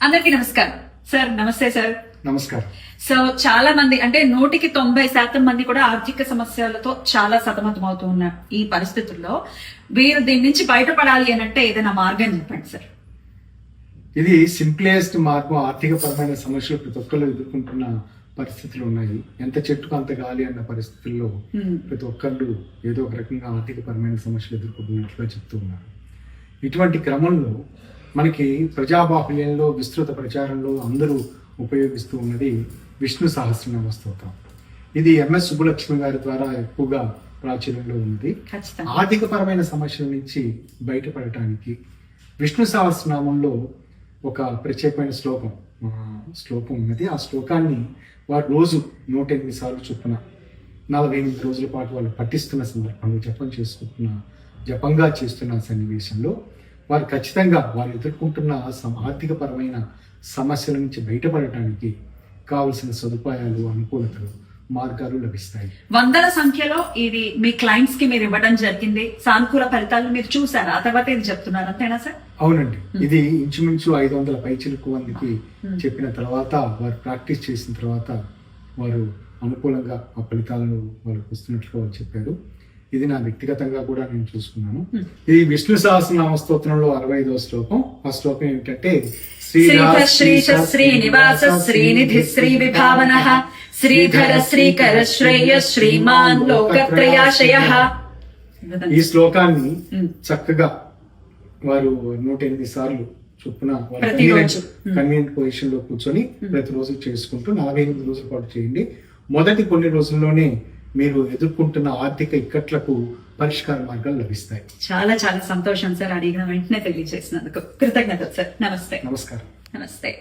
అందరికీ నమస్కారం సార్. నమస్తే సార్. నమస్కారం. సో చాలా మంది అంటే 100% మంది కూడా ఆర్థిక సమస్యలతో చాలా సతమతం అవుతూ ఉన్నారు. ఈ పరిస్థితుల్లో వీరు దీని నుంచి బయటపడాలి అని అంటే ఏదైనా మార్గం చెప్పండి సార్. ఇది సింప్లెస్ట్ మార్గం. ఆర్థిక పరమైన సమస్యలు ప్రతి ఒక్కరు ఎదుర్కొంటున్న పరిస్థితులు ఉన్నాయి. ఎంత చెట్టుకు అంత గాలి అన్న పరిస్థితుల్లో ప్రతి ఒక్కళ్ళు ఏదో ఒక రకంగా ఆర్థిక పరమైన సమస్యలు ఎదుర్కొంటున్నట్లుగా చెప్తూ ఉన్నారు. ఇటువంటి క్రమంలో మనకి ప్రజాబాహుల్యంలో విస్తృత ప్రచారంలో అందరూ ఉపయోగిస్తూ ఉన్నది విష్ణు సహస్రనామ స్తోత్రం. ఇది ఎంఎస్ సుబ్బలక్ష్మి గారి ద్వారా ఎక్కువగా ప్రాచుర్యంలో ఉన్నది. ఆర్థిక పరమైన సమస్యల నుంచి బయటపడటానికి విష్ణు సహస్రనామంలో ఒక ప్రత్యేకమైన శ్లోకం ఉన్నది. ఆ శ్లోకాన్ని వారు రోజు 108 సార్లు చొప్పున 48 రోజుల పాటు వాళ్ళు పఠిస్తున్న సందర్భంలో జపంగా చేస్తున్న సన్నివేశంలో వారు ఖచ్చితంగా వారు ఎదుర్కొంటున్న ఆర్థిక పరమైన సమస్యల నుంచి బయటపడటానికి కావలసిన సదుపాయాలు, అనుకూలతలు, మార్గాలు లభిస్తాయి. వందల సంఖ్యలో ఇది మీ క్లయింట్స్ కి మీరు ఇవ్వడం జరిగింది. సానుకూల ఫలితాలు మీరు చూసారా? ఆ తర్వాత ఇది చెప్తున్నారు అంతేనా సార్? అవునండి. ఇది ఇంచుమించు 500 పైచిలకు మందికి చెప్పిన తర్వాత వారు ప్రాక్టీస్ చేసిన తర్వాత వారు అనుకూలంగా ఆ ఫలితాలను వాళ్ళకి వస్తున్నట్లుగా వాళ్ళు చెప్పారు. ఇది నా వ్యక్తిగతంగా కూడా నేను చూసుకున్నాను. ఇది విష్ణు సహస్రనామ స్తోత్రంలో 65వ శ్లోకం. ఆ శ్లోకం ఏమిటంటే శ్రీనివాస శ్రీనిధి శ్రీ విభావనః శ్రీధర శ్రీకర శ్రేయ శ్రీమాన్ లోకత్రయాశయః. ఈ శ్లోకాన్ని చక్కగా వారు 108 సార్లు చొప్పున కన్వీనియంట్ పొజిషన్ లో కూర్చొని ప్రతిరోజు చేసుకుంటూ 48 రోజుల పాటు చేయండి. మొదటి కొన్ని రోజుల్లోనే మీరు ఎదుర్కొంటున్న ఆర్థిక ఇక్కట్లకు పరిష్కార మార్గాలు లభిస్తాయి. చాలా చాలా సంతోషం సార్. అడిగిన వెంటనే తెలియజేసినందుకు కృతజ్ఞతలు సార్. నమస్తే. నమస్కారం. నమస్తే.